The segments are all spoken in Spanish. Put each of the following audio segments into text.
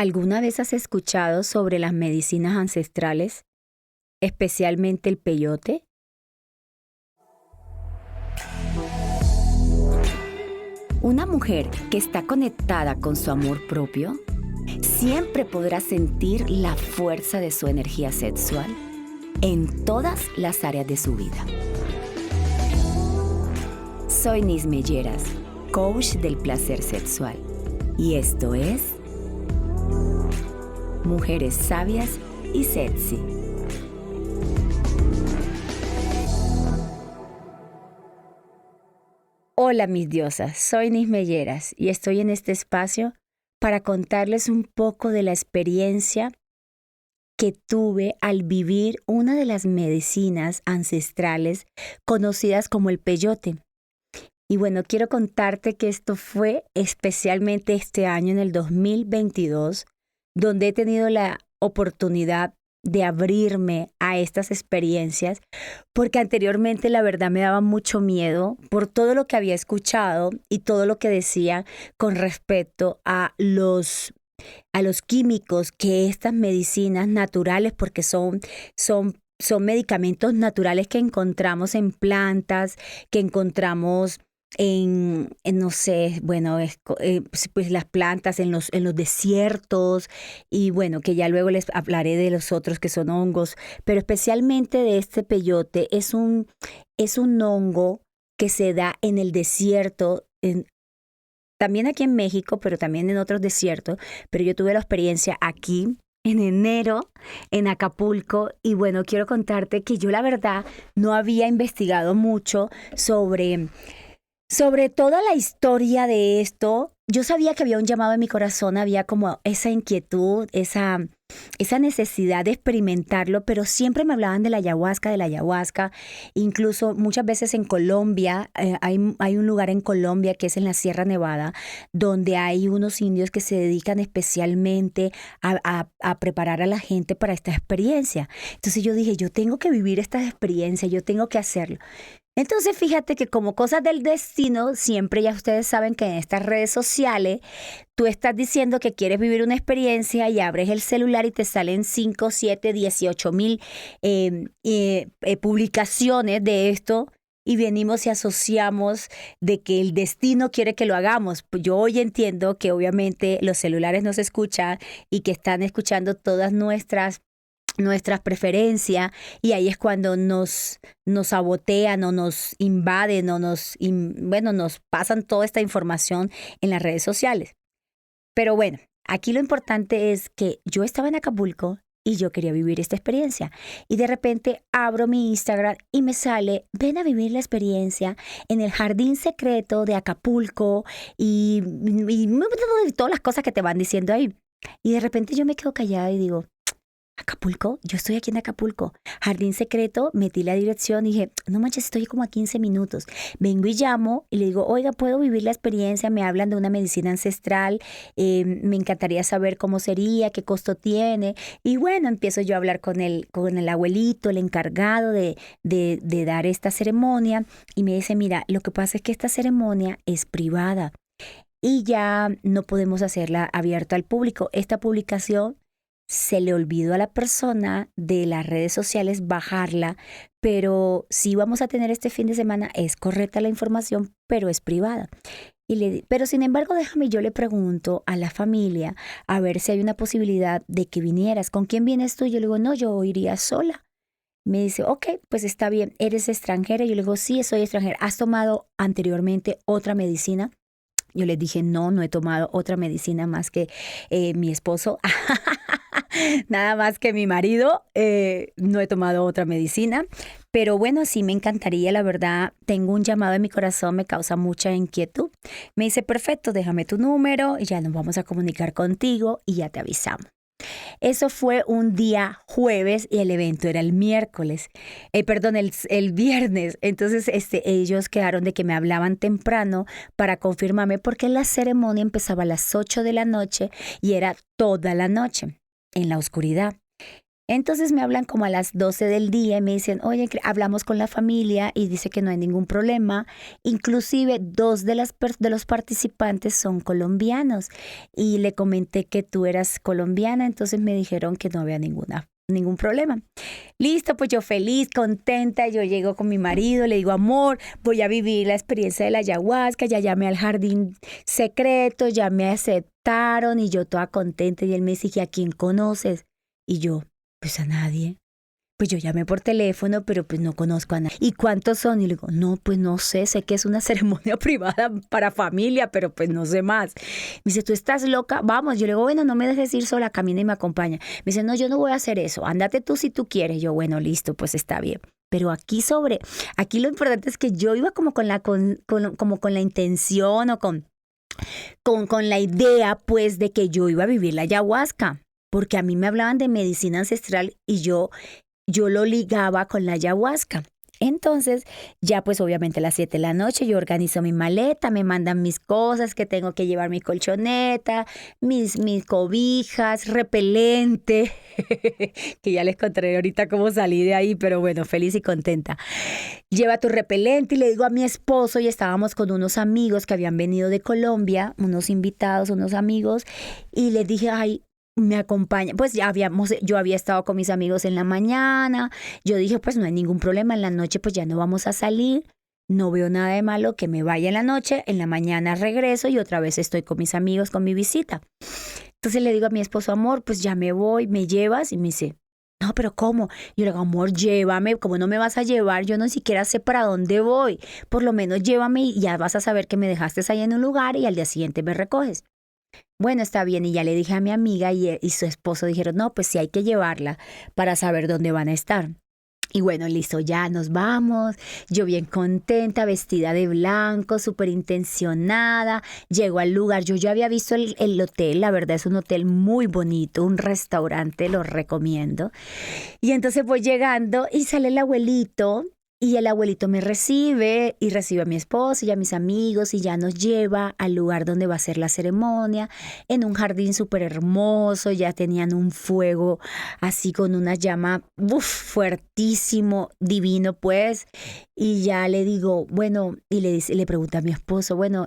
¿Alguna vez has escuchado sobre las medicinas ancestrales, especialmente el peyote? Una mujer que está conectada con su amor propio siempre podrá sentir la fuerza de su energía sexual en todas las áreas de su vida. Soy Nis Melleras, coach del placer sexual, y esto es Mujeres Sabias y Sexy. Hola mis diosas, soy Nis Melleras y estoy en este espacio para contarles un poco de la experiencia que tuve al vivir una de las medicinas ancestrales conocidas como el peyote. Y bueno, quiero contarte que esto fue especialmente este año, en el 2022, donde he tenido la oportunidad de abrirme a estas experiencias, porque anteriormente la verdad me daba mucho miedo por todo lo que había escuchado y todo lo que decía con respecto a los químicos que estas medicinas naturales, porque son medicamentos naturales que encontramos en plantas, que encontramos no sé, bueno, pues las plantas en los desiertos, y bueno, que ya luego les hablaré de los otros que son hongos, pero especialmente de este peyote. Es un hongo que se da en el desierto, también aquí en México, pero también en otros desiertos, pero yo tuve la experiencia aquí en enero en Acapulco, y bueno, quiero contarte que yo la verdad no había investigado mucho sobre toda la historia de esto. Yo sabía que había un llamado en mi corazón, había como esa inquietud, esa necesidad de experimentarlo, pero siempre me hablaban de la ayahuasca. Incluso muchas veces en Colombia, hay un lugar en Colombia que es en la Sierra Nevada, donde hay unos indios que se dedican especialmente a preparar a la gente para esta experiencia. Entonces yo dije, yo tengo que vivir esta experiencia, yo tengo que hacerlo. Entonces fíjate que como cosas del destino, siempre ya ustedes saben que en estas redes sociales tú estás diciendo que quieres vivir una experiencia y abres el celular y te salen 5, 7, 18,000 publicaciones de esto, y venimos y asociamos de que el destino quiere que lo hagamos. Pues yo hoy entiendo que obviamente los celulares nos escuchan y que están escuchando todas nuestras preferencias, y ahí es cuando nos sabotean o nos invaden o nos pasan toda esta información en las redes sociales. Pero bueno, aquí lo importante es que yo estaba en Acapulco y yo quería vivir esta experiencia, y de repente abro mi Instagram y me sale: ven a vivir la experiencia en el jardín secreto de Acapulco, y todas las cosas que te van diciendo ahí. Y de repente yo me quedo callada y digo: ¿Acapulco? Yo estoy aquí en Acapulco. Jardín secreto, metí la dirección y dije, no manches, estoy como a 15 minutos. Vengo y llamo y le digo, oiga, ¿puedo vivir la experiencia? Me hablan de una medicina ancestral, me encantaría saber cómo sería, qué costo tiene. Y bueno, empiezo yo a hablar con el abuelito, el encargado de dar esta ceremonia, y me dice, mira, lo que pasa es que esta ceremonia es privada y ya no podemos hacerla abierta al público. Esta publicación se le olvidó a la persona de las redes sociales bajarla, pero sí vamos a tener este fin de semana, es correcta la información, pero es privada. Pero sin embargo, yo le pregunto a la familia a ver si hay una posibilidad de que vinieras. ¿Con quién vienes tú? Yo le digo, no, yo iría sola. Me dice, ok, pues está bien, ¿eres extranjera? Yo le digo, sí, soy extranjera. ¿Has tomado anteriormente otra medicina? Yo les dije, no he tomado otra medicina más que mi esposo. Nada más que mi marido, no he tomado otra medicina, pero bueno, sí me encantaría, la verdad, tengo un llamado en mi corazón, me causa mucha inquietud. Me dice, perfecto, déjame tu número y ya nos vamos a comunicar contigo y ya te avisamos. Eso fue un día jueves y el evento era el miércoles, el viernes. Entonces ellos quedaron de que me hablaban temprano para confirmarme, porque la ceremonia empezaba a las 8 de la noche y era toda la noche en la oscuridad. Entonces me hablan como a las 12 del día y me dicen, oye, hablamos con la familia y dice que no hay ningún problema. Inclusive dos de los participantes son colombianos y le comenté que tú eras colombiana, entonces me dijeron que no había ningún problema. Listo, pues yo feliz, contenta, yo llego con mi marido, le digo, amor, voy a vivir la experiencia de la ayahuasca, ya llamé al jardín secreto, ya me aceptaron y yo toda contenta y él me dice, ¿y a quién conoces? Y yo, pues a nadie. Pues yo llamé por teléfono, pero pues no conozco a nadie. ¿Y cuántos son? Y le digo, no, pues no sé que es una ceremonia privada para familia, pero pues no sé más. Me dice, ¿tú estás loca? Vamos. Yo le digo, bueno, no me dejes ir sola, camina y me acompaña. Me dice, no, yo no voy a hacer eso, ándate tú si tú quieres. Yo, bueno, listo, pues está bien. Pero aquí lo importante es que yo iba como como con la intención o con la idea, pues, de que yo iba a vivir la ayahuasca. Porque a mí me hablaban de medicina ancestral y yo lo ligaba con la ayahuasca. Entonces, ya pues obviamente a las 7 de la noche yo organizo mi maleta, me mandan mis cosas, que tengo que llevar mi colchoneta, mis cobijas, repelente, que ya les contaré ahorita cómo salí de ahí, pero bueno, feliz y contenta. Lleva tu repelente y le digo a mi esposo, y estábamos con unos amigos que habían venido de Colombia, unos invitados, unos amigos, y les dije, ay, me acompaña, pues yo había estado con mis amigos en la mañana, yo dije, pues no hay ningún problema, en la noche pues ya no vamos a salir, no veo nada de malo que me vaya en la noche, en la mañana regreso y otra vez estoy con mis amigos, con mi visita. Entonces le digo a mi esposo, amor, pues ya me voy, ¿me llevas? Y me dice, no, pero ¿cómo? Yo le digo, amor, llévame, ¿cómo no me vas a llevar? Yo no siquiera sé para dónde voy, por lo menos llévame y ya vas a saber que me dejaste ahí en un lugar y al día siguiente me recoges. Bueno, está bien, y ya le dije a mi amiga y su esposo dijeron, no, pues sí hay que llevarla para saber dónde van a estar. Y bueno, listo, ya nos vamos. Yo bien contenta, vestida de blanco, súper intencionada. Llego al lugar. Yo ya había visto el hotel, la verdad es un hotel muy bonito, un restaurante, lo recomiendo. Y entonces voy llegando y sale el abuelito. Y el abuelito me recibe y recibe a mi esposo y a mis amigos y ya nos lleva al lugar donde va a ser la ceremonia, en un jardín súper hermoso, ya tenían un fuego así con una llama fuertísimo, divino pues, y ya le digo, bueno, le pregunta a mi esposo, bueno,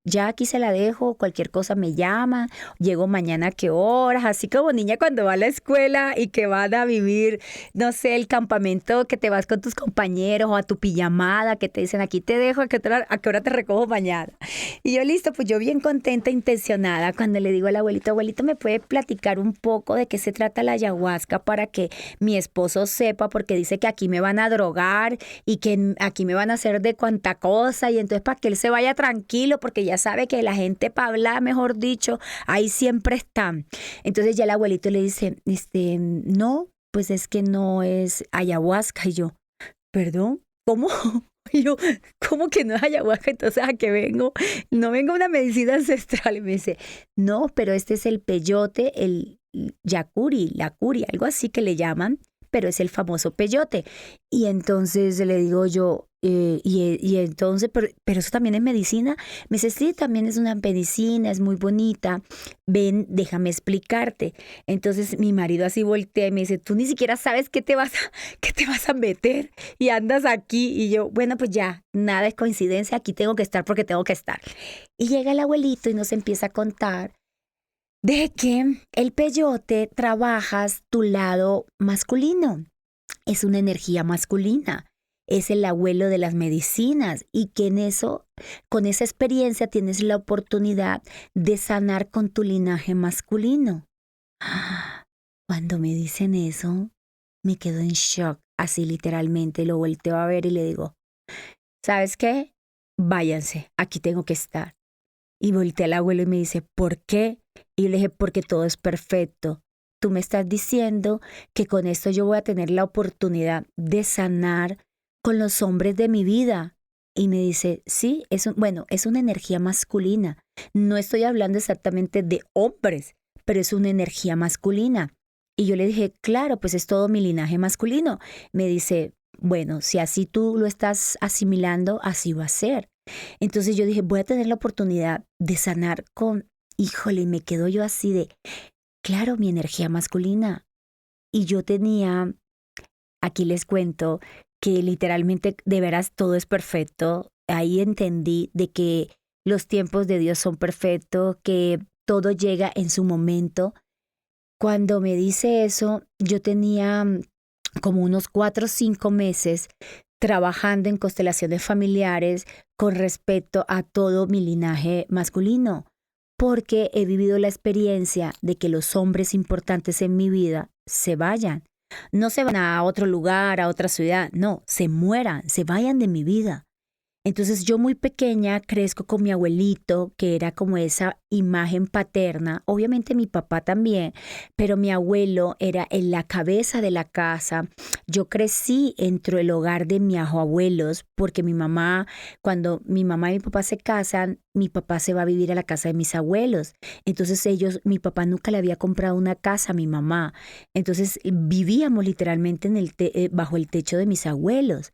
ya aquí se la dejo, cualquier cosa me llama, llego mañana a qué horas, así como niña cuando va a la escuela y que van a vivir, no sé, el campamento que te vas con tus compañeros o a tu pijamada que te dicen aquí te dejo, a qué hora te recojo mañana. Y yo listo, pues yo bien contenta, intencionada, cuando le digo al abuelito, abuelito, ¿me puede platicar un poco de qué se trata la ayahuasca para que mi esposo sepa? Porque dice que aquí me van a drogar y que aquí me van a hacer de cuanta cosa y entonces para que él se vaya tranquilo porque ya sabe que la gente para hablar, mejor dicho, ahí siempre están. Entonces ya el abuelito le dice, no, pues es que no es ayahuasca. Y yo, ¿perdón? ¿Cómo? Y yo, ¿cómo que no es ayahuasca? Entonces, ¿a qué vengo? No vengo a una medicina ancestral. Y me dice, no, pero este es el peyote, el yacuri, la curi, algo así que le llaman, pero es el famoso peyote. Y entonces le digo yo, y entonces, pero eso también es medicina. Me dice, sí, también es una medicina, es muy bonita. Ven, déjame explicarte. Entonces mi marido así voltea y me dice, tú ni siquiera sabes qué te vas a meter y andas aquí. Y yo, bueno, pues ya, nada es coincidencia, aquí tengo que estar porque tengo que estar. Y llega el abuelito y nos empieza a contar de que el peyote trabajas tu lado masculino. Es una energía masculina. Es el abuelo de las medicinas y que en eso, con esa experiencia, tienes la oportunidad de sanar con tu linaje masculino. Cuando me dicen eso, me quedo en shock, así literalmente. Lo volteo a ver y le digo, ¿sabes qué? Váyanse, aquí tengo que estar. Y volteé al abuelo y me dice, ¿por qué? Y yo le dije, porque todo es perfecto. Tú me estás diciendo que con esto yo voy a tener la oportunidad de sanar con los hombres de mi vida. Y me dice, sí, bueno, es una energía masculina. No estoy hablando exactamente de hombres, pero es una energía masculina. Y yo le dije, claro, pues es todo mi linaje masculino. Me dice, bueno, si así tú lo estás asimilando, así va a ser. Entonces yo dije, voy a tener la oportunidad de sanar híjole, y me quedo yo así de, claro, mi energía masculina. y yo tenía, aquí les cuento, que literalmente de veras todo es perfecto. Ahí entendí de que los tiempos de Dios son perfectos, que todo llega en su momento. Cuando me dice eso, yo tenía como unos 4 o 5 meses trabajando en constelaciones familiares con respecto a todo mi linaje masculino, porque he vivido la experiencia de que los hombres importantes en mi vida se vayan. No se van a otro lugar, a otra ciudad, no, se mueran, se vayan de mi vida. Entonces yo muy pequeña crezco con mi abuelito, que era como esa imagen paterna, obviamente mi papá también, pero mi abuelo era en la cabeza de la casa. Yo crecí dentro del hogar de mis abuelos, porque mi mamá, cuando mi mamá y mi papá se casan, mi papá se va a vivir a la casa de mis abuelos. Entonces mi papá nunca le había comprado una casa a mi mamá. Entonces vivíamos literalmente bajo el techo de mis abuelos.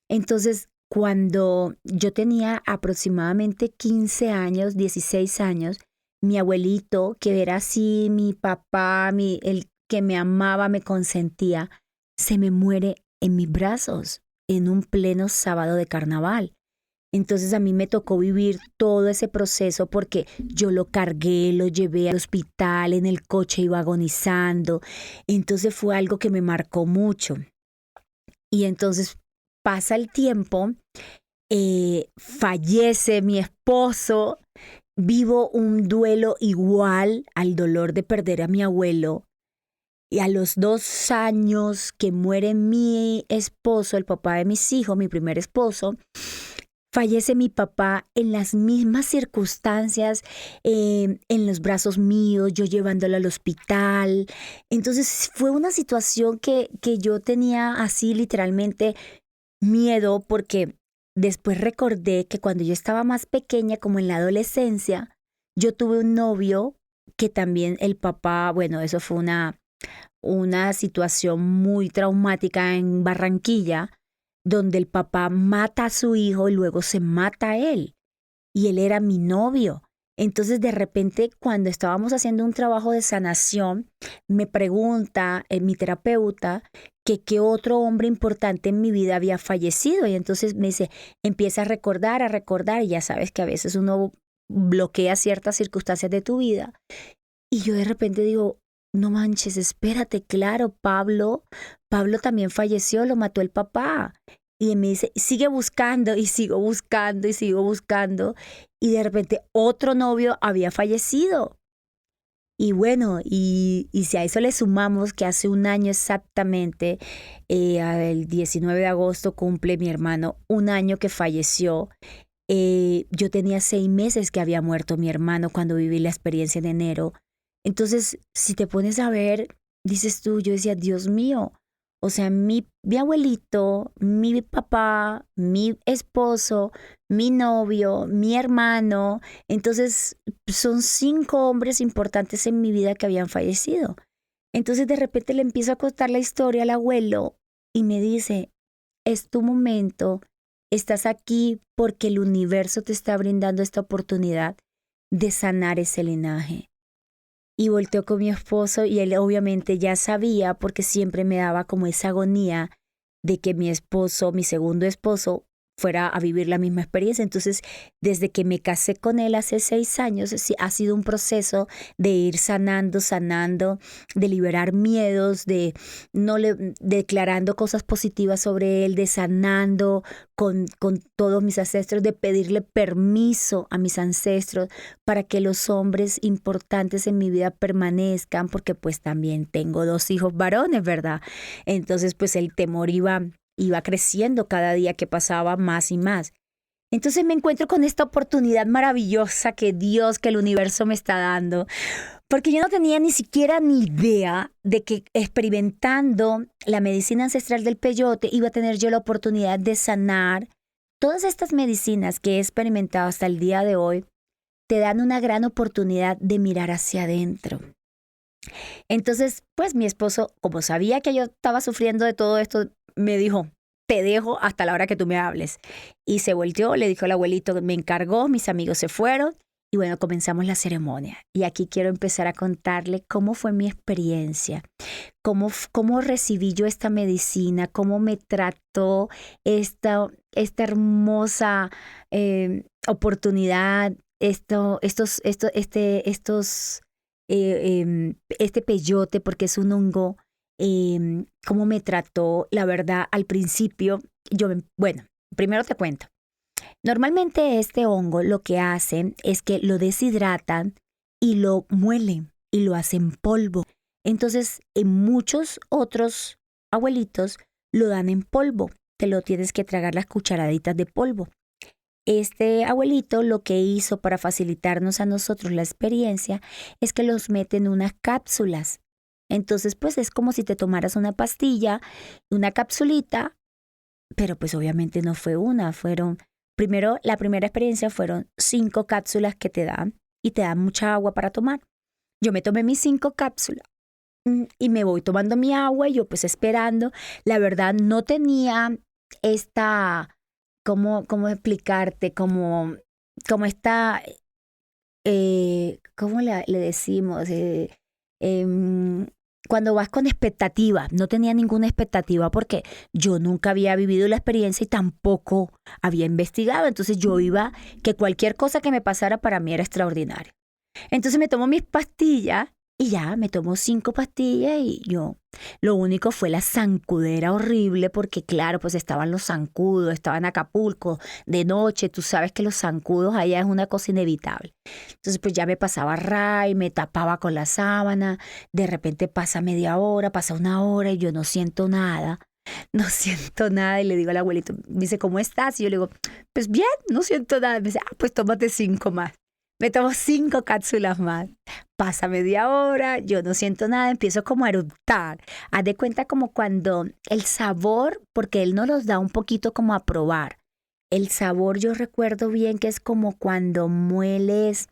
Entonces, cuando yo tenía aproximadamente 15 años, 16 años, mi abuelito, que era así mi papá, el que me amaba, me consentía, se me muere en mis brazos en un pleno sábado de carnaval. Entonces a mí me tocó vivir todo ese proceso porque yo lo cargué, lo llevé al hospital, en el coche iba agonizando. Entonces fue algo que me marcó mucho. Y entonces pasa el tiempo, fallece mi esposo, vivo un duelo igual al dolor de perder a mi abuelo. Y a los 2 años que muere mi esposo, el papá de mis hijos, mi primer esposo, fallece mi papá en las mismas circunstancias, en los brazos míos, yo llevándolo al hospital. Entonces fue una situación que yo tenía así literalmente miedo, porque después recordé que cuando yo estaba más pequeña, como en la adolescencia, yo tuve un novio que también el papá, bueno, eso fue una situación muy traumática en Barranquilla, donde el papá mata a su hijo y luego se mata a él. Y él era mi novio. Entonces, de repente, cuando estábamos haciendo un trabajo de sanación, me pregunta mi terapeuta que qué otro hombre importante en mi vida había fallecido. Y entonces me dice, empieza a recordar, y ya sabes que a veces uno bloquea ciertas circunstancias de tu vida. Y yo de repente digo, no manches, espérate, claro, Pablo también falleció, lo mató el papá. Y me dice, sigue buscando, y sigo buscando, y sigo buscando. Y de repente otro novio había fallecido. Y bueno, y si a eso le sumamos que hace un año exactamente, el 19 de agosto cumple mi hermano un año que falleció. Yo tenía 6 meses que había muerto mi hermano cuando viví la experiencia en enero. Entonces, si te pones a ver, dices tú, yo decía, Dios mío, o sea, mi abuelito, mi papá, mi esposo, mi novio, mi hermano, entonces son 5 hombres importantes en mi vida que habían fallecido. Entonces de repente le empiezo a contar la historia al abuelo y me dice, es tu momento, estás aquí porque el universo te está brindando esta oportunidad de sanar ese linaje. Y volteó con mi esposo y él obviamente ya sabía, porque siempre me daba como esa agonía de que mi esposo, mi segundo esposo, fuera a vivir la misma experiencia. Entonces, desde que me casé con él hace 6 años, ha sido un proceso de ir sanando, de liberar miedos, declarando cosas positivas sobre él, de sanando con todos mis ancestros, de pedirle permiso a mis ancestros para que los hombres importantes en mi vida permanezcan, porque pues también tengo 2 hijos varones, ¿verdad? Entonces, pues el temor iba creciendo cada día que pasaba más y más. Entonces me encuentro con esta oportunidad maravillosa que Dios, que el universo me está dando, porque yo no tenía ni siquiera ni idea de que experimentando la medicina ancestral del peyote iba a tener yo la oportunidad de sanar. Todas estas medicinas que he experimentado hasta el día de hoy te dan una gran oportunidad de mirar hacia adentro. Entonces, pues mi esposo, como sabía que yo estaba sufriendo de todo esto, me dijo, te dejo hasta la hora que tú me hables. Y se volteó, le dijo al abuelito, me encargó, mis amigos se fueron Y bueno, comenzamos la ceremonia. Y aquí quiero empezar a contarle cómo fue mi experiencia, cómo recibí yo esta medicina, cómo me trató esta hermosa oportunidad, este peyote, porque es un hongo, cómo me trató, la verdad, al principio, bueno, primero te cuento. Normalmente este hongo lo que hacen es que lo deshidratan y lo muelen y lo hacen polvo. Entonces, en muchos otros abuelitos lo dan en polvo. Te lo tienes que tragar las cucharaditas de polvo. Este abuelito lo que hizo para facilitarnos a nosotros la experiencia es que los mete en unas cápsulas. Entonces, pues es como si te tomaras una pastilla, una capsulita, pero pues obviamente no fue una, la primera experiencia fueron 5 cápsulas que te dan y te dan mucha agua para tomar. Yo me tomé mis 5 cápsulas y me voy tomando mi agua y yo pues esperando. La verdad no tenía esta, ¿cómo explicarte? Como esta, ¿cómo le decimos? Cuando vas con expectativa, no tenía ninguna expectativa porque yo nunca había vivido la experiencia y tampoco había investigado. Entonces yo iba, que cualquier cosa que me pasara para mí era extraordinario. Entonces me tomo mis pastillas y ya, me tomo 5 pastillas y lo único fue la zancudera horrible porque claro, pues estaban los zancudos, estaba en Acapulco de noche, tú sabes que los zancudos allá es una cosa inevitable. Entonces pues ya me pasaba ray, me tapaba con la sábana, de repente pasa media hora, pasa una hora y yo no siento nada. No siento nada y le digo al abuelito, me dice, ¿cómo estás? Y yo le digo, pues bien, no siento nada. Me dice, pues tómate 5 más. Me tomo 5 cápsulas más. Pasa media hora, yo no siento nada, empiezo como a eructar. Haz de cuenta como cuando el sabor, porque él nos los da un poquito como a probar. El sabor yo recuerdo bien que es como cuando mueles,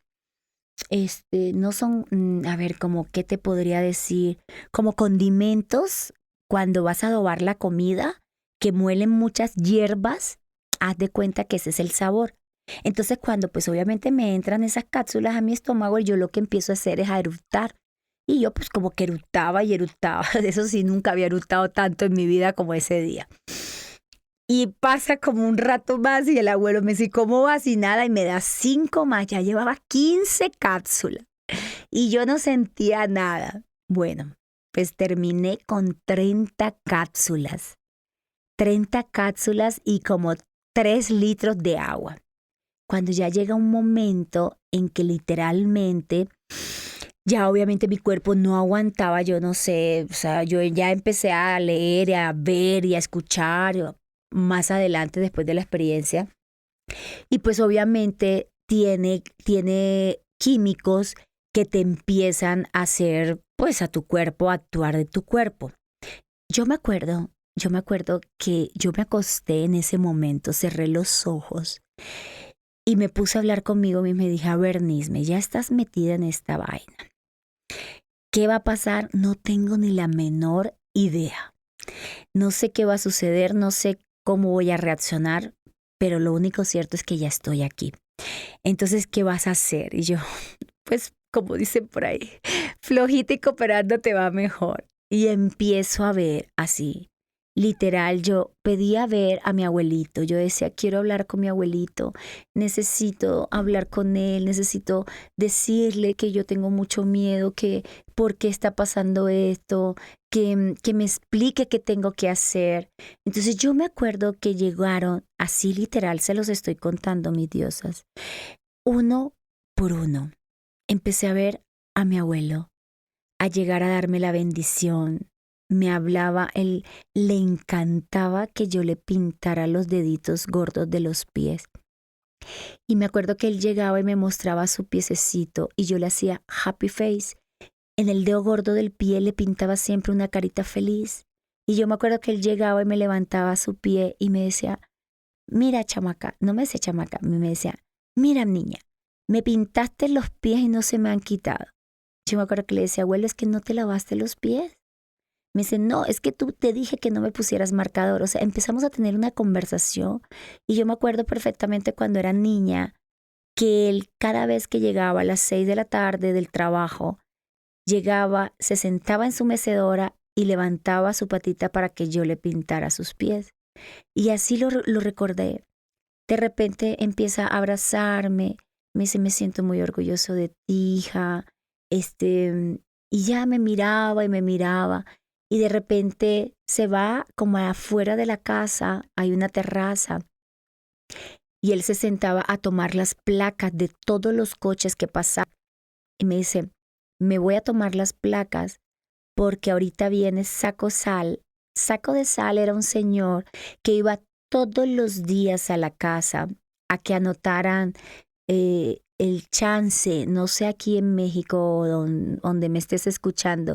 no son, a ver, como, ¿qué te podría decir? Como condimentos cuando vas a adobar la comida, que muelen muchas hierbas, haz de cuenta que ese es el sabor. Entonces cuando pues obviamente me entran esas cápsulas a mi estómago, yo lo que empiezo a hacer es a eructar. Y yo pues como que eructaba y eructaba. Eso sí, nunca había eructado tanto en mi vida como ese día. Y pasa como un rato más y el abuelo me dice, ¿cómo vas? Y nada, y me da 5 más. Ya llevaba 15 cápsulas. Y yo no sentía nada. Bueno, pues terminé con 30 cápsulas. 30 cápsulas y como 3 litros de agua. Cuando ya llega un momento en que literalmente, ya obviamente mi cuerpo no aguantaba, yo no sé, o sea, yo ya empecé a leer, a ver y a escuchar más adelante después de la experiencia. Y pues obviamente tiene químicos que te empiezan a hacer, pues a tu cuerpo, a actuar de tu cuerpo. Yo me acuerdo que yo me acosté en ese momento, cerré los ojos y me puse a hablar conmigo misma y dije, a ver, Nisme, ya estás metida en esta vaina. ¿Qué va a pasar? No tengo ni la menor idea. No sé qué va a suceder, no sé cómo voy a reaccionar, pero lo único cierto es que ya estoy aquí. Entonces, ¿qué vas a hacer? Y yo, pues, como dicen por ahí, flojita y cooperando te va mejor. Y empiezo a ver así. Literal, yo pedía ver a mi abuelito. Yo decía, quiero hablar con mi abuelito. Necesito hablar con él. Necesito decirle que yo tengo mucho miedo, que por qué está pasando esto, que me explique qué tengo que hacer. Entonces yo me acuerdo que llegaron, así literal, se los estoy contando, mis diosas, uno por uno. Empecé a ver a mi abuelo, a llegar a darme la bendición. Me hablaba, él le encantaba que yo le pintara los deditos gordos de los pies. Y me acuerdo que él llegaba y me mostraba su piececito y yo le hacía happy face. En el dedo gordo del pie le pintaba siempre una carita feliz. Y yo me acuerdo que él llegaba y me levantaba su pie y me decía, mira chamaca, no me decía chamaca, me decía, mira niña, me pintaste los pies y no se me han quitado. Yo me acuerdo que le decía, abuelo, es que no te lavaste los pies. Me dice, no, es que tú te dije que no me pusieras marcador. O sea, empezamos a tener una conversación y yo me acuerdo perfectamente cuando era niña, que él cada vez que llegaba a las 6 de la tarde del trabajo, llegaba, se sentaba en su mecedora y levantaba su patita para que yo le pintara sus pies. Y así lo recordé. De repente empieza a abrazarme, me dice, me siento muy orgulloso de ti, hija. Y ya me miraba y me miraba. Y de repente se va como afuera de la casa, hay una terraza, y él se sentaba a tomar las placas de todos los coches que pasaban. Y me dice, me voy a tomar las placas porque ahorita viene Saco Sal. Saco de Sal era un señor que iba todos los días a la casa a que anotaran el chance. No sé aquí en México, donde me estés escuchando,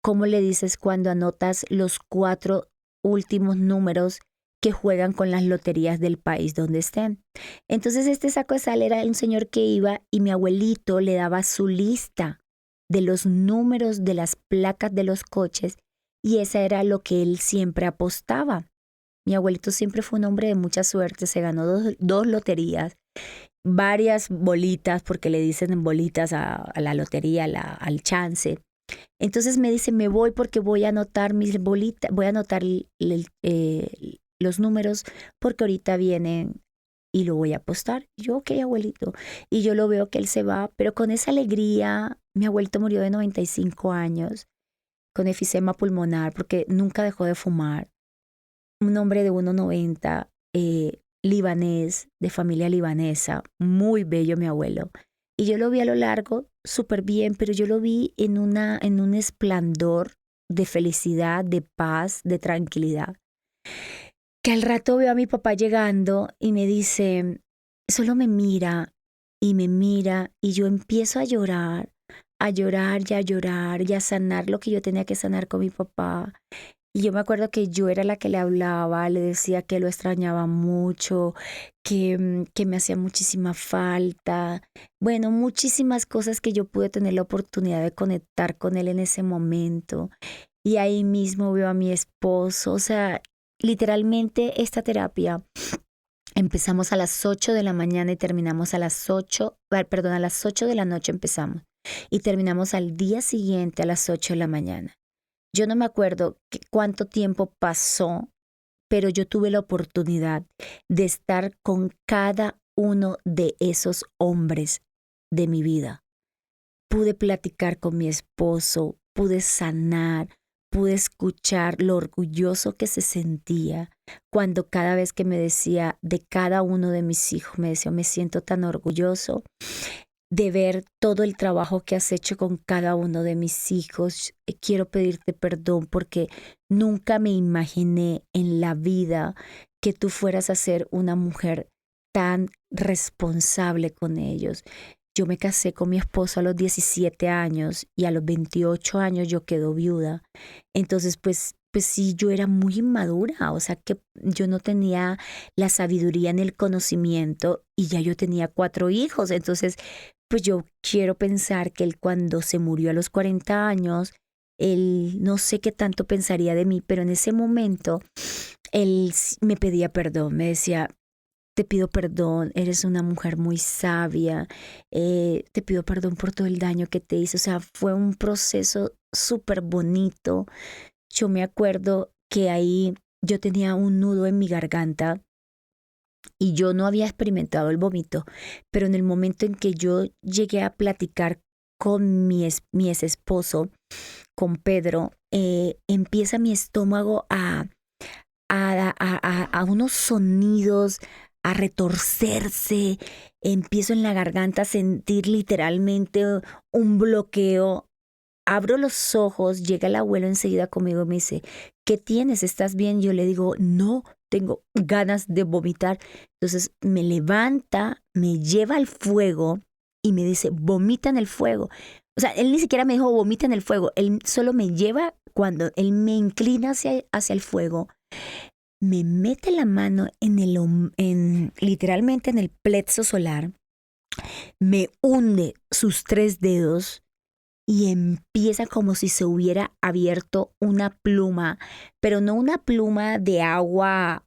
cómo le dices cuando anotas los 4 últimos números que juegan con las loterías del país donde estén. Entonces este Saco de Sal era un señor que iba y mi abuelito le daba su lista de los números de las placas de los coches, y esa era lo que él siempre apostaba. Mi abuelito siempre fue un hombre de mucha suerte, se ganó dos loterías, varias bolitas, porque le dicen bolitas a la lotería, al chance. Entonces me dice, me voy porque voy a anotar mis bolitas, voy a anotar los números porque ahorita vienen y lo voy a apostar. Y yo, ok, abuelito. Y yo lo veo que él se va, pero con esa alegría. Mi abuelito murió de 95 años, con efisema pulmonar, porque nunca dejó de fumar. Un hombre de 1,90, libanés, de familia libanesa, muy bello mi abuelo. Y yo lo vi a lo largo, súper bien, pero yo lo vi en un esplendor de felicidad, de paz, de tranquilidad. Que al rato veo a mi papá llegando y me dice, solo me mira y yo empiezo a llorar y a llorar y a sanar lo que yo tenía que sanar con mi papá. Y yo me acuerdo que yo era la que le hablaba, le decía que lo extrañaba mucho, que me hacía muchísima falta. Bueno, muchísimas cosas que yo pude tener la oportunidad de conectar con él en ese momento. Y ahí mismo veo a mi esposo. O sea, literalmente esta terapia empezamos a las 8 de la mañana y terminamos a las 8, perdón, a las 8 de la noche empezamos y terminamos al día siguiente a las 8 de la mañana. Yo no me acuerdo cuánto tiempo pasó, pero yo tuve la oportunidad de estar con cada uno de esos hombres de mi vida. Pude platicar con mi esposo, pude sanar, pude escuchar lo orgulloso que se sentía cuando cada vez que me decía de cada uno de mis hijos, me decía, me siento tan orgulloso de ver todo el trabajo que has hecho con cada uno de mis hijos. Quiero pedirte perdón porque nunca me imaginé en la vida que tú fueras a ser una mujer tan responsable con ellos. Yo me casé con mi esposo a los 17 años y a los 28 años yo quedo viuda. Entonces, pues sí, yo era muy inmadura, o sea que yo no tenía la sabiduría ni el conocimiento y ya yo tenía 4 hijos. Entonces, pues yo quiero pensar que él cuando se murió a los 40 años, él no sé qué tanto pensaría de mí, pero en ese momento él me pedía perdón, me decía, te pido perdón, eres una mujer muy sabia, te pido perdón por todo el daño que te hice. O sea, fue un proceso súper bonito. Yo me acuerdo que ahí yo tenía un nudo en mi garganta y yo no había experimentado el vómito, pero en el momento en que yo llegué a platicar con mi ex esposo, con Pedro, empieza mi estómago a unos sonidos, a retorcerse, empiezo en la garganta a sentir literalmente un bloqueo. Abro los ojos, llega el abuelo enseguida conmigo y me dice, ¿qué tienes? ¿Estás bien? Yo le digo, no, tengo ganas de vomitar. Entonces me levanta, me lleva al fuego y me dice, vomita en el fuego. O sea, él ni siquiera me dijo, vomita en el fuego. Él solo me lleva cuando él me inclina hacia el fuego, me mete la mano literalmente en el plexo solar, me hunde sus 3 dedos y empieza como si se hubiera abierto una pluma, pero no una pluma de agua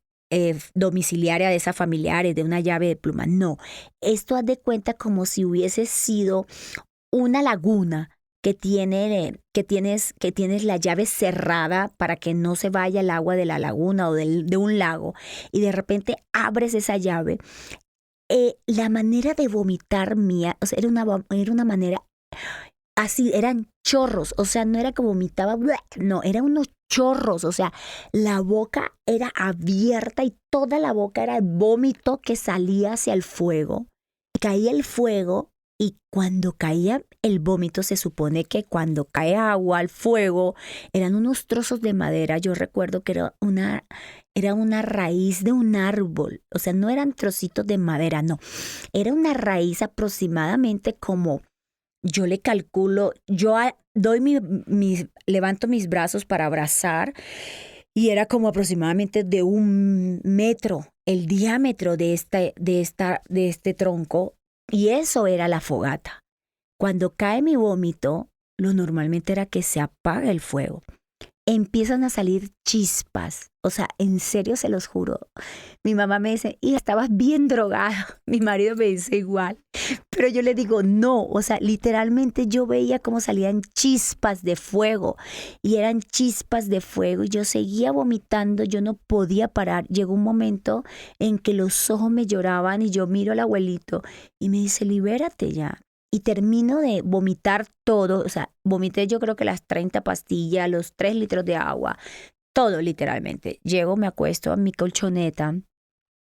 domiciliaria de esas familiares, de una llave de pluma. No, esto haz de cuenta como si hubiese sido una laguna que tienes la llave cerrada para que no se vaya el agua de la laguna o de un lago, y de repente abres esa llave. La manera de vomitar mía, o sea, era una manera así, eran chorros, o sea, no era que vomitaba, no, eran unos chorros, o sea, la boca era abierta y toda la boca era el vómito que salía hacia el fuego. Caía el fuego y cuando caía el vómito, se supone que cuando cae agua al fuego, eran unos trozos de madera. Yo recuerdo que era una raíz de un árbol, o sea, no eran trocitos de madera, no, era una raíz aproximadamente como yo le calculo, levanto mis brazos para abrazar y era como aproximadamente de 1 metro el diámetro de este tronco, y eso era la fogata. Cuando cae mi vómito, lo normalmente era que se apaga el fuego. Empiezan a salir chispas. O sea, en serio se los juro. Mi mamá me dice, y estabas bien drogada. Mi marido me dice igual. Pero yo le digo, no. O sea, literalmente yo veía cómo salían chispas de fuego. Y eran chispas de fuego. Y yo seguía vomitando. Yo no podía parar. Llegó un momento en que los ojos me lloraban y yo miro al abuelito y me dice, libérate ya. Y termino de vomitar todo, o sea, vomité yo creo que las 30 pastillas, los 3 litros de agua, todo literalmente. Llego, me acuesto a mi colchoneta.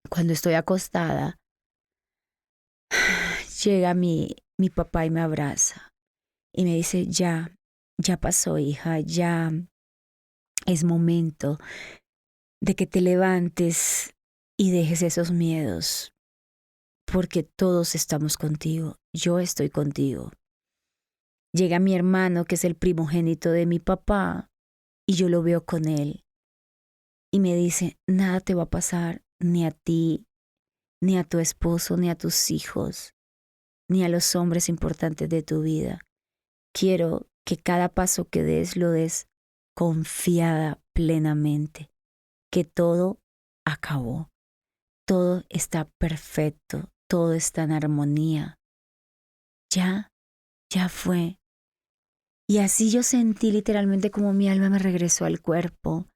Cuando estoy acostada, llega mi papá y me abraza y me dice, ya pasó, hija, ya es momento de que te levantes y dejes esos miedos, porque todos estamos contigo, yo estoy contigo. Llega mi hermano, que es el primogénito de mi papá, y yo lo veo con él. Y me dice, nada te va a pasar, ni a ti, ni a tu esposo, ni a tus hijos, ni a los hombres importantes de tu vida. Quiero que cada paso que des lo des confiada plenamente, que todo acabó, todo está perfecto, todo está en armonía. Ya fue. Y así yo sentí literalmente como mi alma me regresó al cuerpo.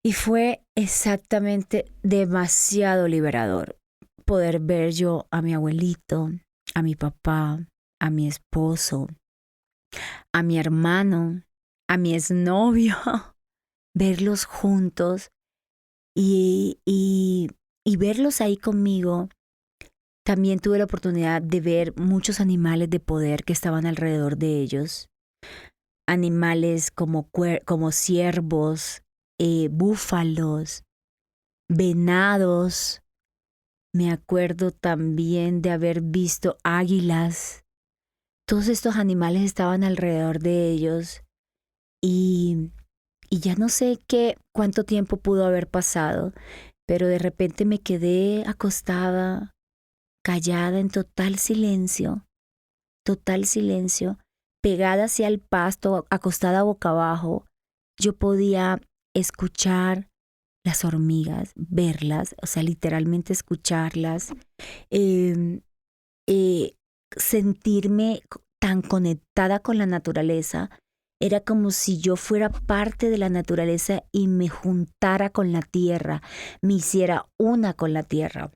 Y fue exactamente demasiado liberador poder ver yo a mi abuelito, a mi papá, a mi esposo, a mi hermano, a mi exnovio, verlos juntos y verlos ahí conmigo. También tuve la oportunidad de ver muchos animales de poder que estaban alrededor de ellos. Animales como ciervos, búfalos, venados. Me acuerdo también de haber visto águilas. Todos estos animales estaban alrededor de ellos y, y ya no sé cuánto tiempo pudo haber pasado, pero de repente me quedé acostada, callada, en total silencio, pegada hacia el pasto, acostada boca abajo. Yo podía escuchar las hormigas, verlas, o sea, literalmente escucharlas, eh, eh, sentirme tan conectada con la naturaleza. Era como si yo fuera parte de la naturaleza y me juntara con la tierra, me hiciera una con la tierra.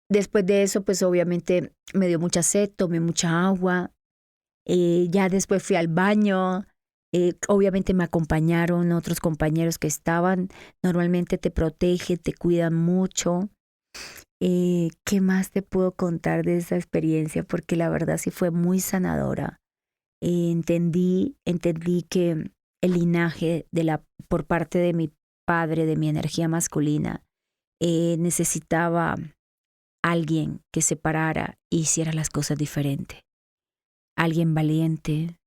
Después de eso, pues obviamente me dio mucha sed, tomé mucha agua. Ya después fui al baño. Obviamente me acompañaron otros compañeros que estaban. Normalmente te protegen, te cuidan mucho. ¿Qué más te puedo contar de esa experiencia? Porque la verdad sí fue muy sanadora. Entendí que el linaje por parte de mi padre, de mi energía masculina, necesitaba alguien que se parara e hiciera las cosas diferente. Alguien valiente,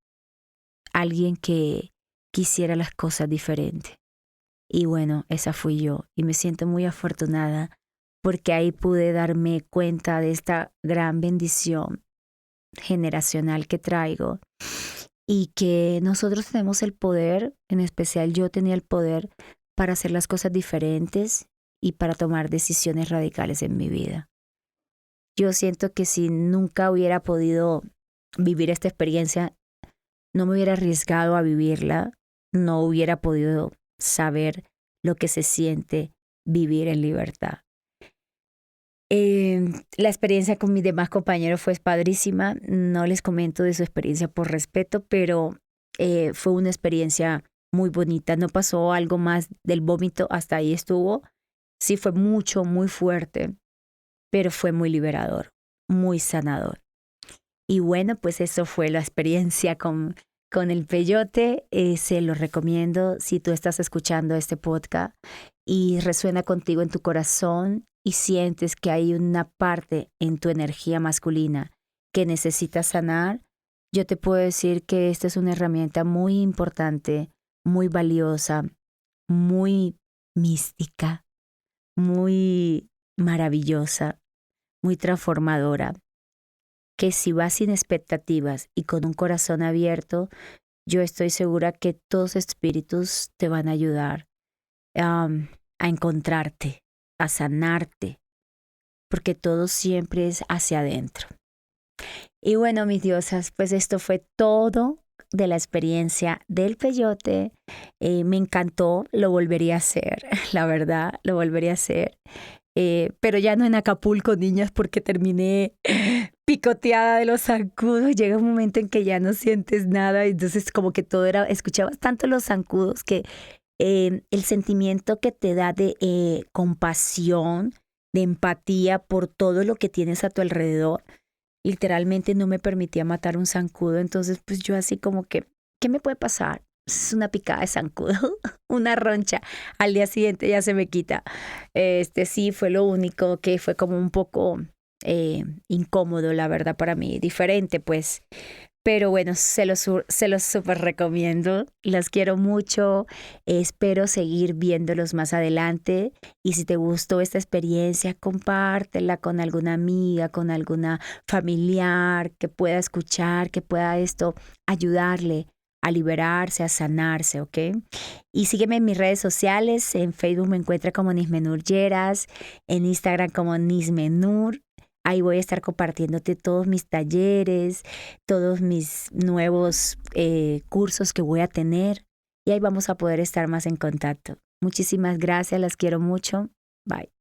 alguien que quisiera las cosas diferente. Y bueno, esa fui yo. Y me siento muy afortunada porque ahí pude darme cuenta de esta gran bendición generacional que traigo y que nosotros tenemos el poder, en especial yo tenía el poder para hacer las cosas diferentes y para tomar decisiones radicales en mi vida. Yo siento que si nunca hubiera podido vivir esta experiencia, no me hubiera arriesgado a vivirla, no hubiera podido saber lo que se siente vivir en libertad. La experiencia con mis demás compañeros fue padrísima. No les comento de su experiencia por respeto, pero fue una experiencia muy bonita. No pasó algo más del vómito, hasta ahí estuvo. Sí fue mucho, muy fuerte, pero fue muy liberador, muy sanador. Y bueno, pues eso fue la experiencia con el peyote. Se lo recomiendo si tú estás escuchando este podcast y resuena contigo en tu corazón y sientes que hay una parte en tu energía masculina que necesitas sanar. Yo te puedo decir que esta es una herramienta muy importante, muy valiosa, muy mística, muy maravillosa, muy transformadora, que si vas sin expectativas y con un corazón abierto, yo estoy segura que todos espíritus te van a ayudar a encontrarte, a sanarte, porque todo siempre es hacia adentro. Y bueno, mis diosas, pues esto fue todo de la experiencia del peyote. Me encantó, lo volvería a hacer, la verdad, lo volvería a hacer. Pero ya no en Acapulco, niñas, porque terminé picoteada de los zancudos. Llega un momento en que ya no sientes nada, entonces como que todo era, escuchabas tanto los zancudos que el sentimiento que te da de compasión, de empatía por todo lo que tienes a tu alrededor, literalmente no me permitía matar un zancudo. Entonces pues yo así como que, ¿qué me puede pasar? Es una picada de zancudo, una roncha. Al día siguiente ya se me quita. Sí fue lo único que fue como un poco incómodo, la verdad, para mí. Diferente, pues. Pero bueno, se los súper recomiendo. Los quiero mucho. Espero seguir viéndolos más adelante. Y si te gustó esta experiencia, compártela con alguna amiga, con alguna familiar que pueda escuchar, que pueda esto ayudarle a liberarse, a sanarse, ¿ok? Y sígueme en mis redes sociales. En Facebook me encuentra como Nismenur Lleras, en Instagram como Nismenur. Ahí voy a estar compartiéndote todos mis talleres, todos mis nuevos cursos que voy a tener. Y ahí vamos a poder estar más en contacto. Muchísimas gracias, las quiero mucho. Bye.